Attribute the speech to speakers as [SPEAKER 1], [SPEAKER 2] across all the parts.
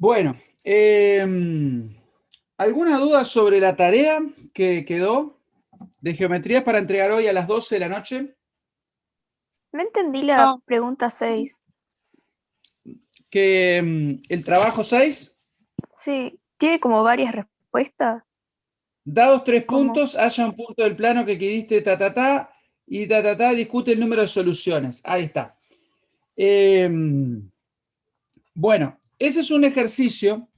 [SPEAKER 1] Bueno, ¿alguna duda sobre la tarea que quedó de geometría para entregar hoy a las 12 de la noche?
[SPEAKER 2] No entendí la
[SPEAKER 3] No,
[SPEAKER 2] pregunta 6.
[SPEAKER 1] Que el trabajo 6,
[SPEAKER 2] Sí, tiene como varias respuestas.
[SPEAKER 1] dados tres
[SPEAKER 2] Como
[SPEAKER 1] puntos, haya un punto del plano que equidiste ta, discute el número de soluciones. Ahí está. Bueno, ese es un ejercicio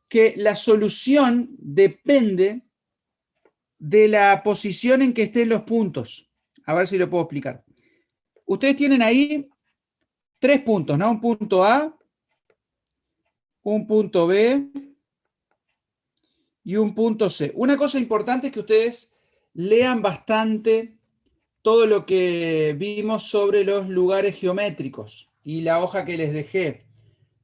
[SPEAKER 1] que la solución depende de la posición en que estén los puntos. A ver si lo puedo explicar. Ustedes tienen ahí tres puntos, ¿no? Un punto A, un punto B y un punto C. Una cosa importante es que ustedes lean bastante todo lo que vimos sobre los lugares geométricos y la hoja que les dejé.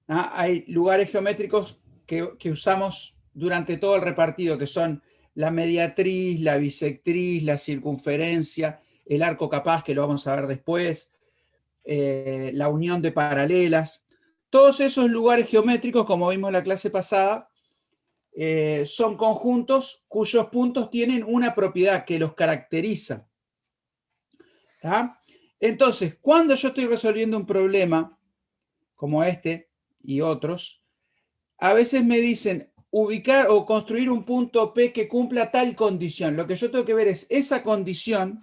[SPEAKER 1] Hay lugares geométricos que usamos durante todo el repartido, que son la mediatriz, la bisectriz, la circunferencia, el arco capaz, que lo vamos a ver después, la unión de paralelas. Todos esos lugares geométricos, como vimos en la clase pasada, son conjuntos cuyos puntos tienen una propiedad que los caracteriza. ¿Tá? Entonces, cuando yo estoy resolviendo un problema como este y otros, a veces me dicen ubicar o construir un punto P que cumpla tal condición. Lo que yo tengo que ver es esa condición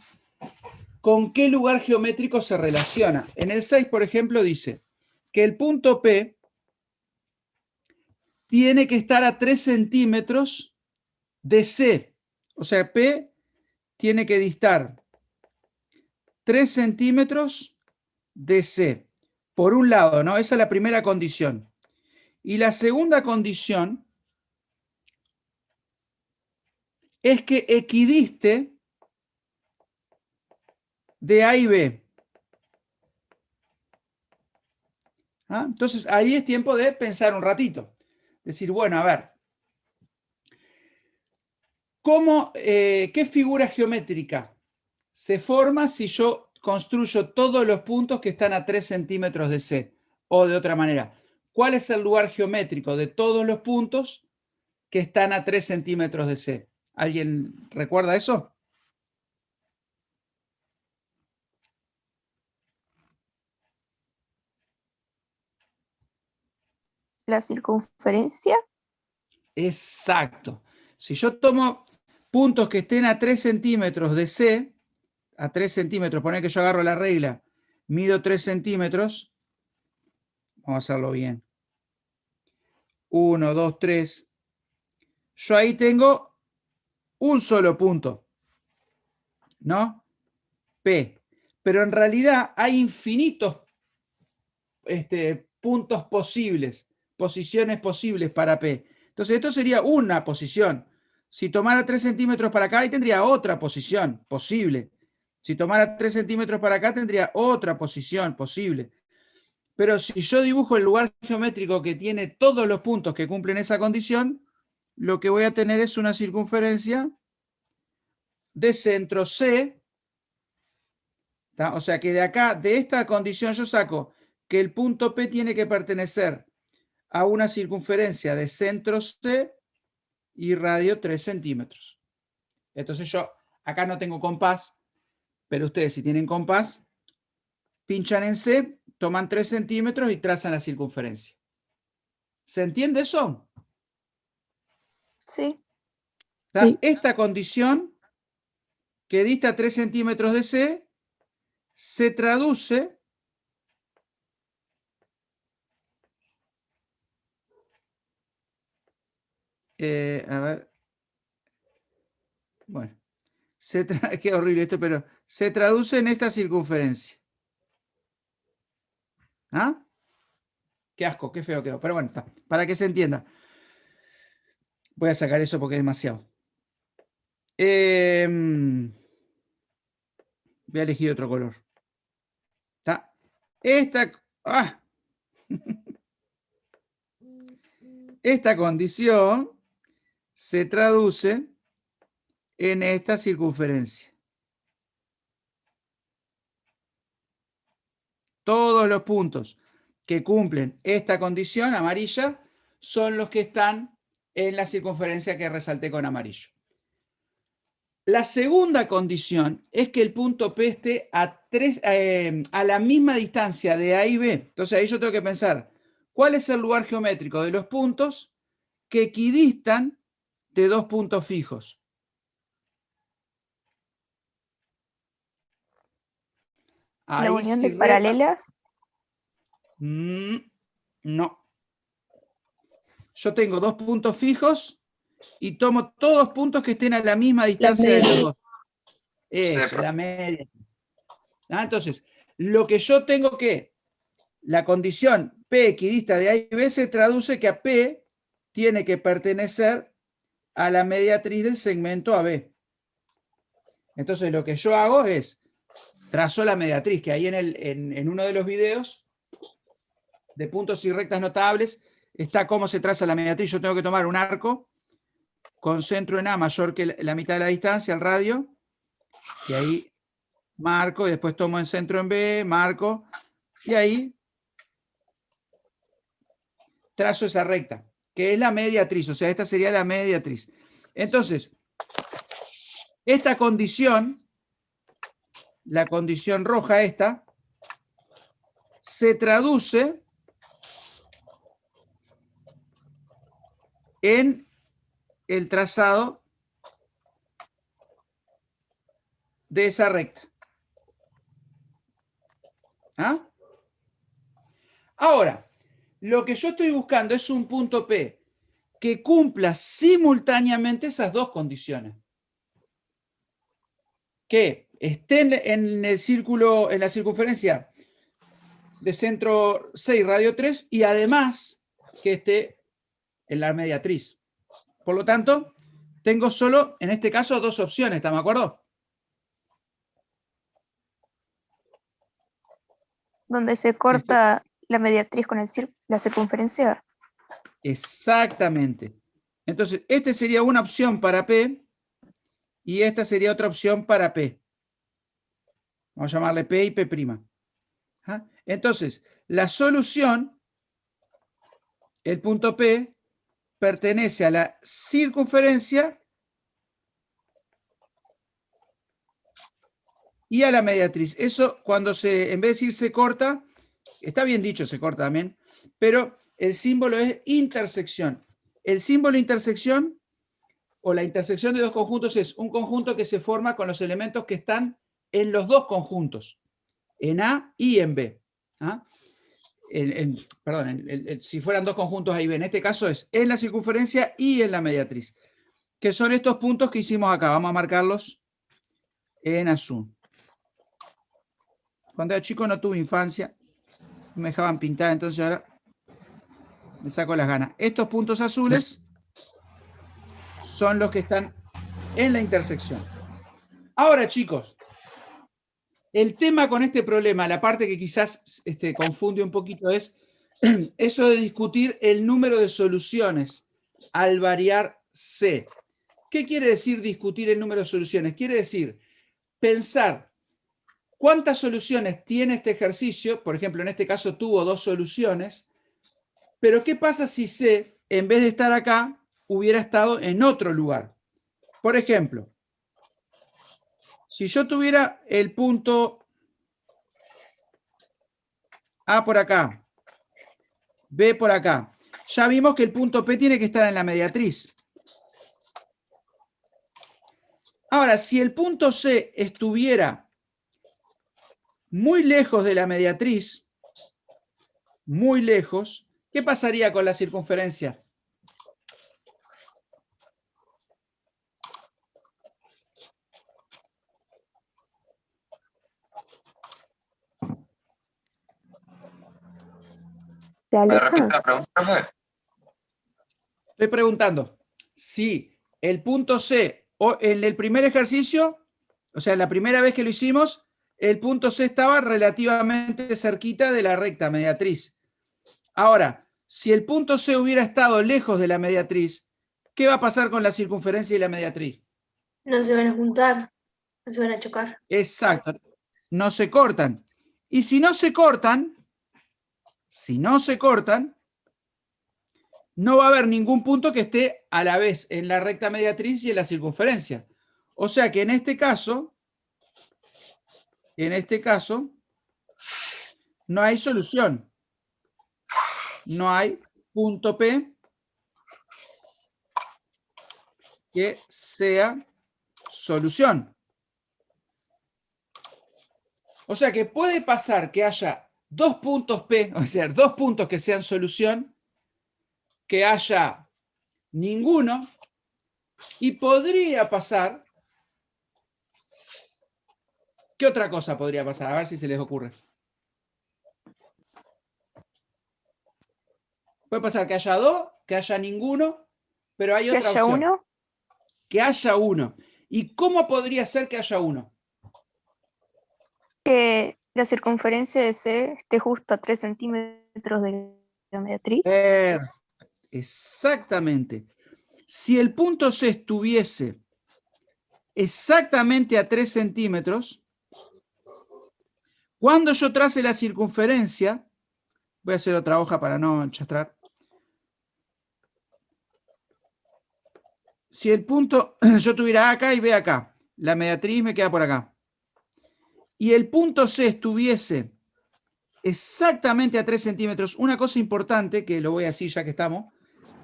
[SPEAKER 1] con qué lugar geométrico se relaciona. En el 6, por ejemplo, dice que el punto P tiene que estar a 3 centímetros de C. O sea, P tiene que distar 3 centímetros de C. Por un lado, ¿no? Esa es la primera condición. Y la segunda condición es que equidiste de A y B. ¿Ah? Entonces, ahí es tiempo de pensar un ratito. Decir, bueno, a ver, ¿qué figura geométrica se forma si yo construyo todos los puntos que están a 3 centímetros de C? O de otra manera, ¿cuál es el lugar geométrico de todos los puntos que están a 3 centímetros de C? ¿Alguien recuerda eso?
[SPEAKER 2] la circunferencia.
[SPEAKER 1] Exacto. Si yo tomo puntos que estén a 3 centímetros de C, a 3 centímetros, poner que yo agarro la regla, mido 3 centímetros, vamos a hacerlo bien. 1, 2, 3. Yo ahí tengo un solo punto, ¿no? P. Pero en realidad hay infinitos puntos posibles, posiciones posibles para P. Entonces, esto sería una posición. Si tomara 3 centímetros para acá, ahí tendría otra posición posible. Si tomara 3 centímetros para acá, tendría otra posición posible. Pero si yo dibujo el lugar geométrico que tiene todos los puntos que cumplen esa condición, lo que voy a tener es una circunferencia de centro C. ¿Tá? O sea que de acá, de esta condición, yo saco que el punto P tiene que pertenecer a una circunferencia de centro C y radio 3 centímetros. Entonces yo acá no tengo compás, pero ustedes si tienen compás, pinchan en C, toman 3 centímetros y trazan la circunferencia. ¿Se entiende eso?
[SPEAKER 2] Sí,
[SPEAKER 1] Sí. Esta condición que dista 3 centímetros de C se traduce a ver, bueno, qué horrible esto, pero se traduce en esta circunferencia. ¿Ah? Qué asco, qué feo quedó. Pero bueno, está, para que se entienda. Voy a sacar eso porque es demasiado. Voy a elegir otro color. ¿Está? Esta, ah, esta condición se traduce en esta circunferencia. Todos los puntos que cumplen esta condición amarilla son los que están en la circunferencia que resalté con amarillo. La segunda condición es que el punto P esté a la misma distancia de A y B. Entonces ahí yo tengo que pensar, ¿cuál es el lugar geométrico de los puntos que equidistan de dos puntos fijos?
[SPEAKER 2] La
[SPEAKER 1] Ahí
[SPEAKER 2] unión
[SPEAKER 1] sí
[SPEAKER 2] de paralelas.
[SPEAKER 1] No. Yo tengo dos puntos fijos y tomo todos los puntos que estén a la misma distancia de los dos. Eso, la media. Entonces, lo que yo tengo que, la condición P equidista de A y B se traduce que a P tiene que pertenecer a la mediatriz del segmento AB. Entonces, lo que yo hago es, trazo la mediatriz, que ahí en uno de los videos de puntos y rectas notables está cómo se traza la mediatriz. Yo tengo que tomar un arco con centro en A mayor que la mitad de la distancia, el radio, y ahí marco, y después tomo el centro en B, marco, y ahí trazo esa recta, que es la mediatriz, o sea, esta sería la mediatriz. Entonces, esta condición, la condición roja esta, se traduce en el trazado de esa recta. ¿Ah? Ahora, lo que yo estoy buscando es un punto P que cumpla simultáneamente esas dos condiciones. Que estén en el círculo, en la circunferencia de centro 6, radio 3, y además que esté en la mediatriz. Por lo tanto, tengo solo, en este caso, dos opciones, ¿están de acuerdo?
[SPEAKER 2] Donde se corta la mediatriz con la circunferencia.
[SPEAKER 1] Exactamente. Entonces, esta sería una opción para P y esta sería otra opción para P. Vamos a llamarle P y P'. ¿Ah? Entonces, la solución, el punto P, pertenece a la circunferencia y a la mediatriz. Eso cuando en vez de decir se corta, está bien dicho, se corta también, pero el símbolo es intersección. El símbolo intersección o la intersección de dos conjuntos es un conjunto que se forma con los elementos que están en los dos conjuntos, en A y en B. ¿Ah? Si fueran dos conjuntos A y B, en este caso es en la circunferencia y en la mediatriz, que son estos puntos que hicimos acá. Vamos a marcarlos en azul. Cuando era chico no tuve infancia, me dejaban pintar, entonces ahora me saco las ganas. Estos puntos azules son los que están en la intersección. Ahora, chicos, el tema con este problema, la parte que quizás confunde un poquito es eso de discutir el número de soluciones al variar C. ¿Qué quiere decir discutir el número de soluciones? Quiere decir pensar cuántas soluciones tiene este ejercicio. Por ejemplo, en este caso tuvo dos soluciones, pero ¿qué pasa si C, en vez de estar acá, hubiera estado en otro lugar? Por ejemplo, si yo tuviera el punto A por acá, B por acá, ya vimos que el punto P tiene que estar en la mediatriz. Ahora, si el punto C estuviera muy lejos de la mediatriz, muy lejos, ¿qué pasaría con la circunferencia?
[SPEAKER 2] ¿Se
[SPEAKER 3] ¿Me
[SPEAKER 2] aleja?
[SPEAKER 3] repite la pregunta, profe?
[SPEAKER 1] Estoy preguntando si el punto C, o en el primer ejercicio, o sea, la primera vez que lo hicimos, el punto C estaba relativamente cerquita de la recta mediatriz. Ahora, si el punto C hubiera estado lejos de la mediatriz, ¿qué va a pasar con la circunferencia y la mediatriz?
[SPEAKER 4] No se van a juntar, no se van a chocar.
[SPEAKER 1] Exacto, no se cortan. Y si no se cortan, no va a haber ningún punto que esté a la vez en la recta mediatriz y en la circunferencia. O sea que en este caso, no hay solución. No hay punto P que sea solución. O sea que puede pasar que haya dos puntos P, o sea, dos puntos que sean solución, que haya ninguno, y podría pasar... ¿Qué otra cosa podría pasar? A ver si se les ocurre. Puede pasar que haya dos, que haya ninguno, pero hay
[SPEAKER 2] Que
[SPEAKER 1] otra
[SPEAKER 2] haya
[SPEAKER 1] opción.
[SPEAKER 2] uno,
[SPEAKER 1] Que haya uno. ¿Y cómo podría ser que haya uno?
[SPEAKER 2] que la circunferencia de C esté justo a 3 centímetros de la mediatriz.
[SPEAKER 1] Exactamente. Si el punto C estuviese exactamente a 3 centímetros, cuando yo trace la circunferencia, voy a hacer otra hoja para no chastrar. Si el punto, yo tuviera A acá y B acá, la mediatriz me queda por acá, y el punto C estuviese exactamente a 3 centímetros, una cosa importante, que lo voy a decir ya que estamos,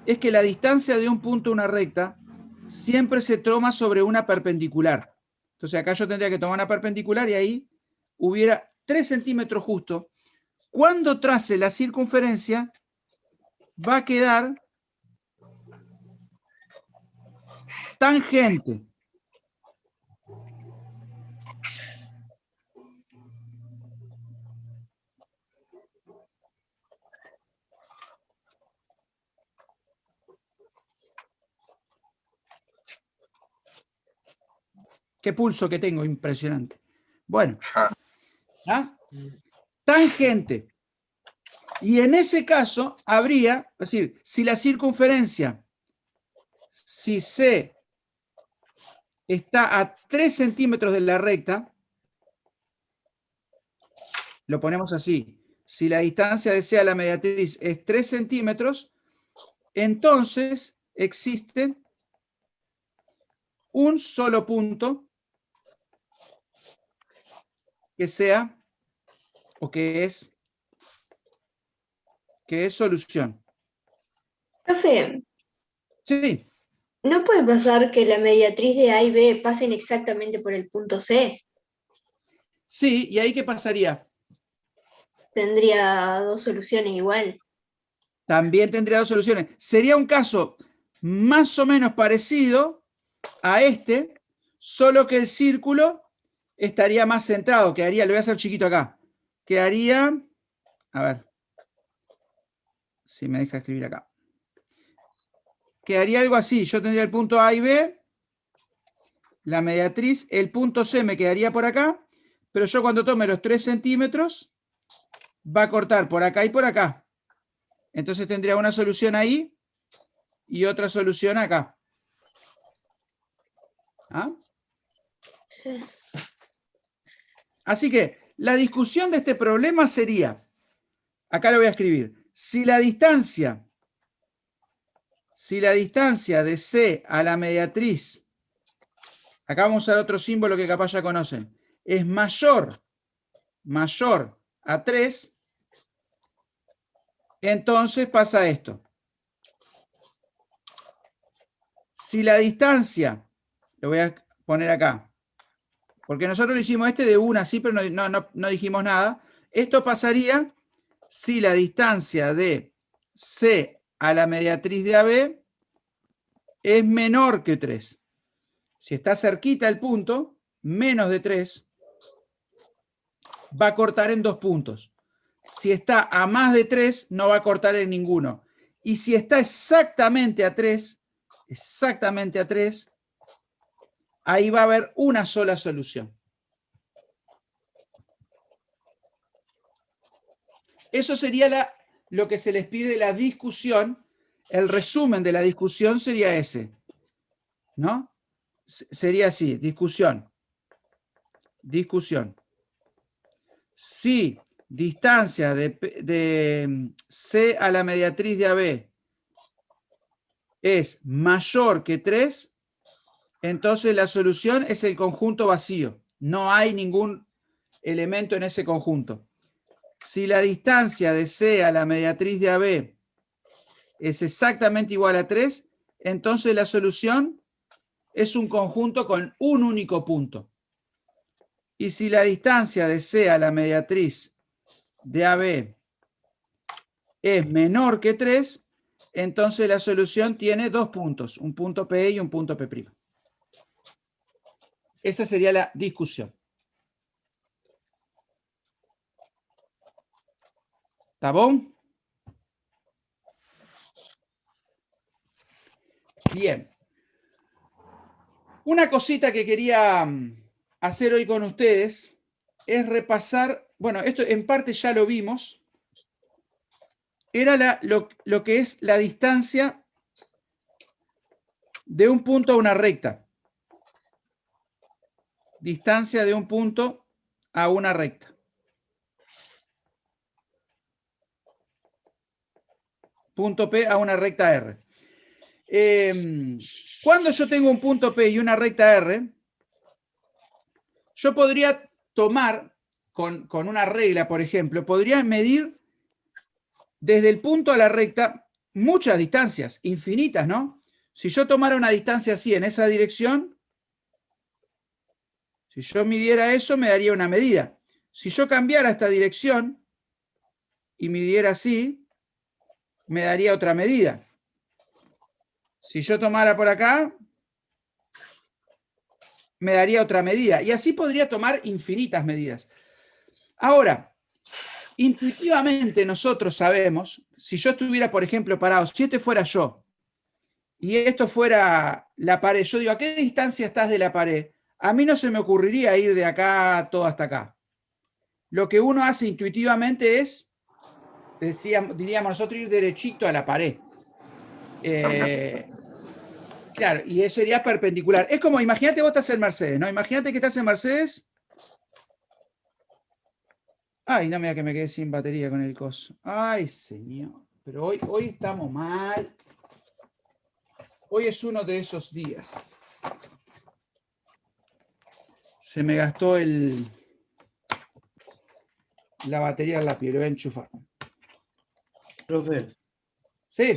[SPEAKER 1] es que la distancia de un punto a una recta siempre se toma sobre una perpendicular. Entonces acá yo tendría que tomar una perpendicular y ahí hubiera 3 centímetros justo. Cuando trace la circunferencia, va a quedar tangente. Qué pulso que tengo, impresionante. Bueno, ¿ah? Tangente. Y en ese caso habría, es decir, si la circunferencia, si C está a 3 centímetros de la recta, lo ponemos así. Si la distancia de C a la mediatriz es 3 centímetros, entonces existe un solo punto que sea o que es solución.
[SPEAKER 4] Profe,
[SPEAKER 1] Sí,
[SPEAKER 4] ¿no puede pasar que la mediatriz de A y B pasen exactamente por el punto C?
[SPEAKER 1] sí, ¿y ahí qué pasaría?
[SPEAKER 4] Tendría dos soluciones igual.
[SPEAKER 1] También tendría dos soluciones. Sería un caso más o menos parecido a este, solo que el círculo estaría más centrado, quedaría, lo voy a hacer chiquito acá, quedaría, a ver, si me deja escribir acá, quedaría algo así, yo tendría el punto A y B, la mediatriz, el punto C me quedaría por acá, pero yo cuando tome los 3 centímetros, va a cortar por acá y por acá. Entonces tendría una solución ahí y otra solución acá. ¿Ah?
[SPEAKER 4] Sí.
[SPEAKER 1] Así que la discusión de este problema sería, acá lo voy a escribir, si la distancia de C a la mediatriz, acá vamos a usar otro símbolo que capaz ya conocen, es mayor a 3, entonces pasa esto. Si la distancia, lo voy a poner acá, porque nosotros lo hicimos este de una, sí, pero no dijimos nada. Esto pasaría si la distancia de C a la mediatriz de AB es menor que 3. Si está cerquita el punto, menos de 3, va a cortar en 2 puntos. Si está a más de 3, no va a cortar en ninguno. Y si está exactamente a 3, ahí va a haber una sola solución. Eso sería lo que se les pide la discusión. El resumen de la discusión sería ese, ¿no? Sería así, discusión. Si distancia de C a la mediatriz de AB es mayor que 3, entonces la solución es el conjunto vacío. No hay ningún elemento en ese conjunto. Si la distancia de C a la mediatriz de AB es exactamente igual a 3, entonces la solución es un conjunto con un único punto. Y si la distancia de C a la mediatriz de AB es menor que 3, entonces la solución tiene dos puntos, un punto P y un punto P'. Esa sería la discusión. ¿Está bon? Bien. Una cosita que quería hacer hoy con ustedes es repasar, bueno, esto en parte ya lo vimos, era lo que es la distancia de un punto a una recta. Distancia de un punto a una recta. Punto P a una recta R. Cuando yo tengo un punto P y una recta R, yo podría tomar con una regla, por ejemplo, podría medir desde el punto a la recta muchas distancias, infinitas, ¿no? Si yo tomara una distancia así en esa dirección, si yo midiera eso, me daría una medida. Si yo cambiara esta dirección y midiera así, me daría otra medida. Si yo tomara por acá, me daría otra medida. Y así podría tomar infinitas medidas. Ahora, intuitivamente nosotros sabemos, si yo estuviera, por ejemplo, parado, si este fuera yo, y esto fuera la pared, yo digo, ¿a qué distancia estás de la pared? A mí no se me ocurriría ir de acá todo hasta acá. Lo que uno hace intuitivamente es, diríamos nosotros, ir derechito a la pared. Claro, y eso sería perpendicular. Es como, imagínate vos estás en Mercedes, ¿no? Imagínate que estás en Mercedes. Ay, no, mira que me quedé sin batería con el coso. Ay, señor. Pero hoy estamos mal. Hoy es uno de esos días. Se me gastó la batería del lápiz, lo voy a enchufar.
[SPEAKER 3] Profe,
[SPEAKER 1] Sí.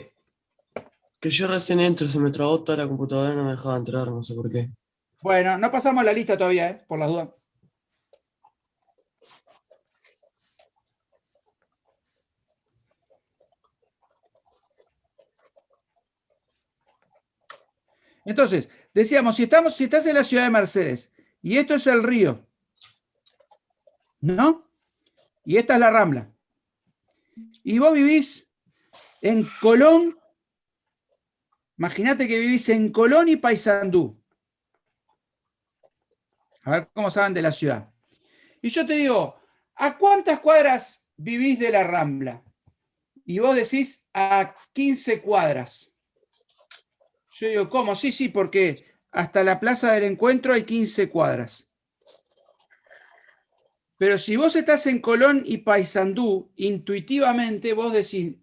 [SPEAKER 3] que yo recién entro, se me trabó toda la computadora y no me dejaba entrar, no sé por qué.
[SPEAKER 1] Bueno, no pasamos la lista todavía, por las dudas. Entonces, decíamos, si estás en la ciudad de Mercedes y esto es el río, ¿no? Y esta es la Rambla. Y vos vivís en Colón, imagínate que vivís en Colón y Paysandú. A ver cómo saben de la ciudad. Y yo te digo, ¿a cuántas cuadras vivís de la Rambla? Y vos decís, a 15 cuadras. Yo digo, ¿cómo? Sí, porque hasta la Plaza del Encuentro hay 15 cuadras. Pero si vos estás en Colón y Paysandú, intuitivamente vos decís,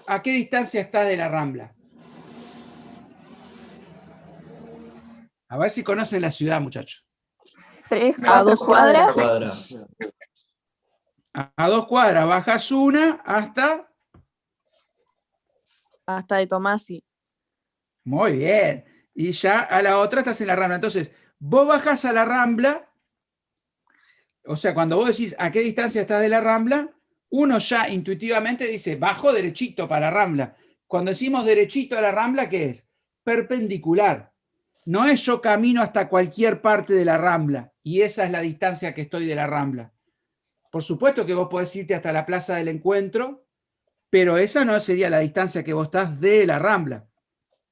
[SPEAKER 1] ¿a qué distancia estás de la Rambla? A ver si conocen la ciudad, muchachos.
[SPEAKER 2] 3,
[SPEAKER 5] A
[SPEAKER 2] 4
[SPEAKER 5] 2
[SPEAKER 2] cuadras.
[SPEAKER 5] cuadras.
[SPEAKER 1] A 2 cuadras, bajás una hasta...
[SPEAKER 5] Hasta de Tomasi.
[SPEAKER 1] Muy bien. Y ya a la otra estás en la Rambla. Entonces, vos bajás a la Rambla, o sea, cuando vos decís a qué distancia estás de la Rambla, uno ya intuitivamente dice, bajo derechito para la Rambla. Cuando decimos derechito a la Rambla, ¿qué es? Perpendicular. No es yo camino hasta cualquier parte de la Rambla y esa es la distancia que estoy de la Rambla. Por supuesto que vos podés irte hasta la Plaza del Encuentro, pero esa no sería la distancia que vos estás de la Rambla.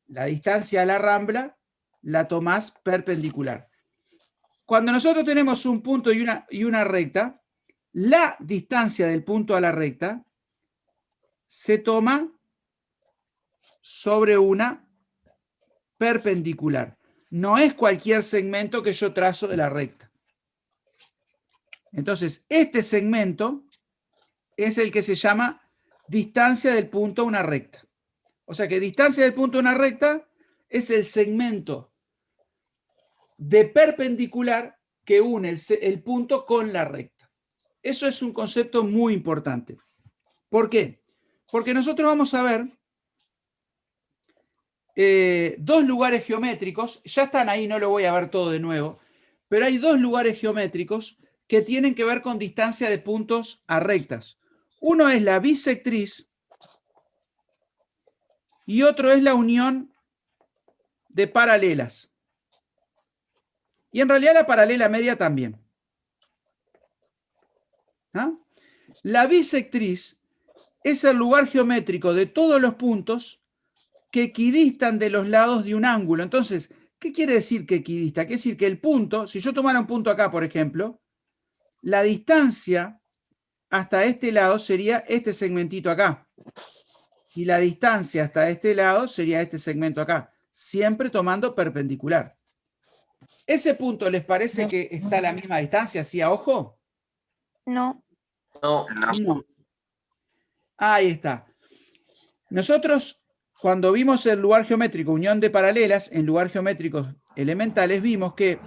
[SPEAKER 1] La distancia a la Rambla la tomás perpendicular. Cuando nosotros tenemos un punto y una recta, la distancia del punto a la recta se toma sobre una perpendicular. No es cualquier segmento que yo trazo de la recta. Entonces, este segmento es el que se llama distancia del punto a una recta. O sea que distancia del punto de una recta es el segmento de perpendicular que une el punto con la recta. Eso es un concepto muy importante. ¿Por qué? Porque nosotros vamos a ver dos lugares geométricos, ya están ahí, no lo voy a ver todo de nuevo, pero hay dos lugares geométricos que tienen que ver con distancia de puntos a rectas. Uno es la bisectriz y otro es la unión de paralelas. Y en realidad la paralela media también. ¿Ah? La bisectriz es el lugar geométrico de todos los puntos que equidistan de los lados de un ángulo. Entonces, ¿qué quiere decir que equidista? Quiere decir que el punto, si yo tomara un punto acá, por ejemplo, la distancia hasta este lado sería este segmentito acá. Y la distancia hasta este lado sería este segmento acá. Siempre tomando perpendicular. ¿Ese punto les parece que está a la misma distancia, así a ojo?
[SPEAKER 2] No.
[SPEAKER 3] No.
[SPEAKER 1] No. Ahí está. Nosotros, cuando vimos el lugar geométrico unión de paralelas en lugar geométricos elementales, vimos que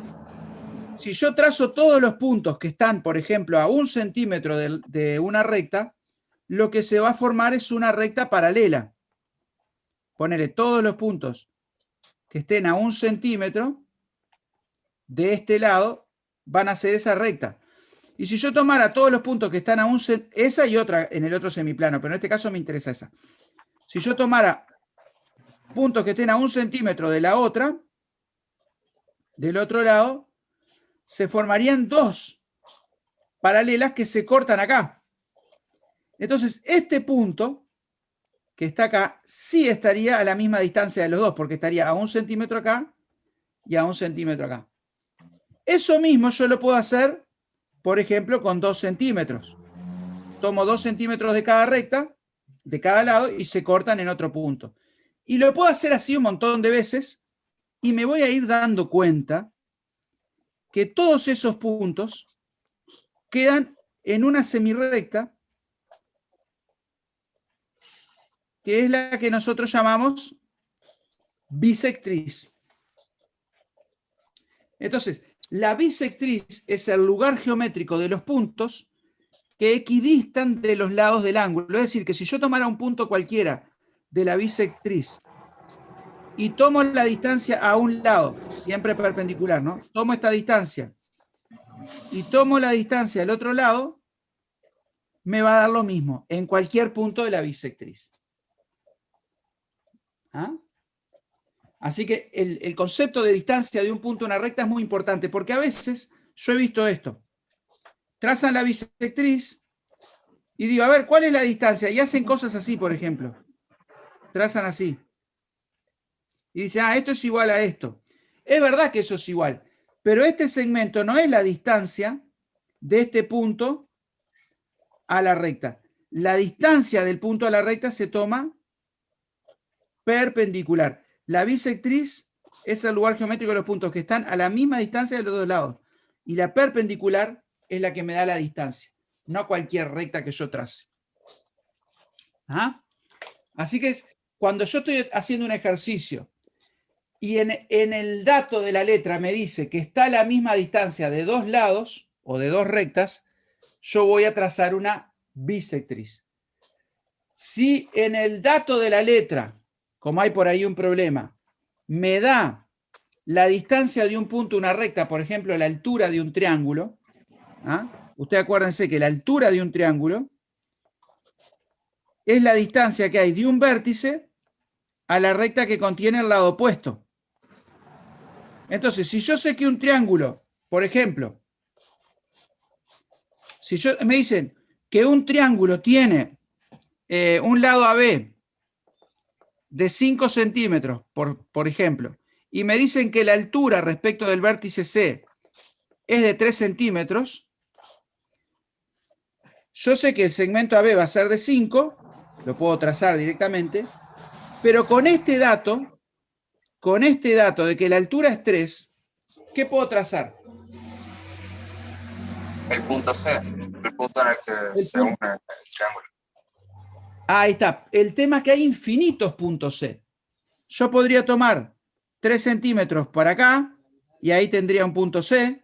[SPEAKER 1] si yo trazo todos los puntos que están, por ejemplo, a 1 centímetro de una recta, lo que se va a formar es una recta paralela. Ponele todos los puntos que estén a 1 centímetro de este lado, van a ser esa recta. Y si yo tomara todos los puntos que están a 1 centímetro, esa y otra en el otro semiplano, pero en este caso me interesa esa. Si yo tomara puntos que estén a 1 centímetro de la otra, del otro lado, se formarían dos paralelas que se cortan acá. Entonces, este punto que está acá, sí estaría a la misma distancia de los dos, porque estaría a 1 centímetro acá y a 1 centímetro acá. Eso mismo yo lo puedo hacer, por ejemplo, con 2 centímetros. Tomo 2 centímetros de cada recta, de cada lado, y se cortan en otro punto. Y lo puedo hacer así un montón de veces, y me voy a ir dando cuenta que todos esos puntos quedan en una semirrecta, que es la que nosotros llamamos bisectriz. Entonces, la bisectriz es el lugar geométrico de los puntos que equidistan de los lados del ángulo. Es decir, que si yo tomara un punto cualquiera de la bisectriz y tomo la distancia a un lado, siempre perpendicular, ¿no? Tomo esta distancia y tomo la distancia al otro lado, me va a dar lo mismo en cualquier punto de la bisectriz. ¿Ah? Así que el concepto de distancia de un punto a una recta es muy importante, porque a veces yo he visto esto. Trazan la bisectriz y digo, a ver, ¿cuál es la distancia? Y hacen cosas así, por ejemplo. Trazan así. Y dicen, esto es igual a esto. Es verdad que eso es igual, pero este segmento no es la distancia de este punto a la recta. La distancia del punto a la recta se toma perpendicular. La bisectriz es el lugar geométrico de los puntos que están a la misma distancia de los dos lados. Y la perpendicular es la que me da la distancia, no cualquier recta que yo trace. ¿Ah? Así que cuando yo estoy haciendo un ejercicio y en el dato de la letra me dice que está a la misma distancia de dos lados o de dos rectas, yo voy a trazar una bisectriz. Si en el dato de la letra, como hay por ahí un problema, me da la distancia de un punto a una recta, por ejemplo, la altura de un triángulo, ustedes acuérdense que la altura de un triángulo es la distancia que hay de un vértice a la recta que contiene el lado opuesto. Entonces, si yo sé que un triángulo, por ejemplo, si me dicen que un triángulo tiene un lado AB de 5 centímetros, por ejemplo, y me dicen que la altura respecto del vértice C es de 3 centímetros, yo sé que el segmento AB va a ser de 5, lo puedo trazar directamente, pero con este dato de que la altura es 3, ¿qué puedo trazar?
[SPEAKER 5] El punto C, el punto en el que se une el triángulo.
[SPEAKER 1] Ahí está. El tema es que hay infinitos puntos C. Yo podría tomar 3 centímetros para acá y ahí tendría un punto C.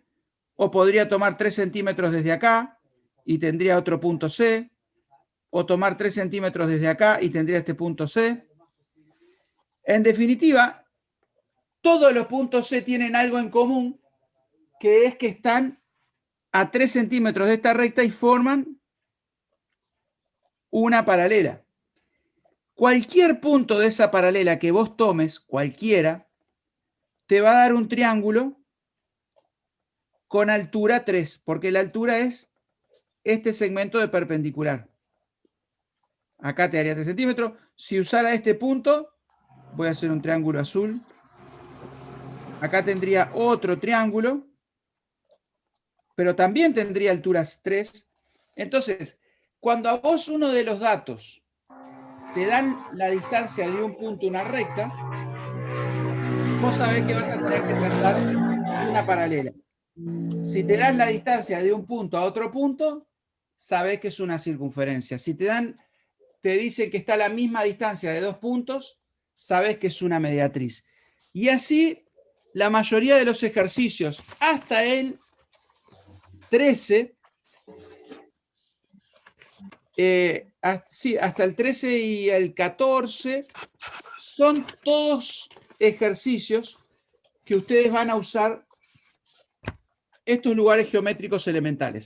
[SPEAKER 1] O podría tomar 3 centímetros desde acá y tendría otro punto C. O tomar 3 centímetros desde acá y tendría este punto C. En definitiva, todos los puntos C tienen algo en común, que es que están a 3 centímetros de esta recta y forman una paralela. Cualquier punto de esa paralela que vos tomes, cualquiera, te va a dar un triángulo con altura 3, porque la altura es este segmento de perpendicular. Acá te daría 3 centímetros. Si usara este punto, voy a hacer un triángulo azul. Acá tendría otro triángulo, pero también tendría alturas 3. Entonces, cuando a vos uno de los datos te dan la distancia de un punto a una recta, vos sabés que vas a tener que trazar una paralela. Si te dan la distancia de un punto a otro punto, sabés que es una circunferencia. Si te dicen que está a la misma distancia de dos puntos, sabés que es una mediatriz. Y así, la mayoría de los ejercicios, hasta el 13, hasta el 13 y el 14, son todos ejercicios que ustedes van a usar estos lugares geométricos elementales.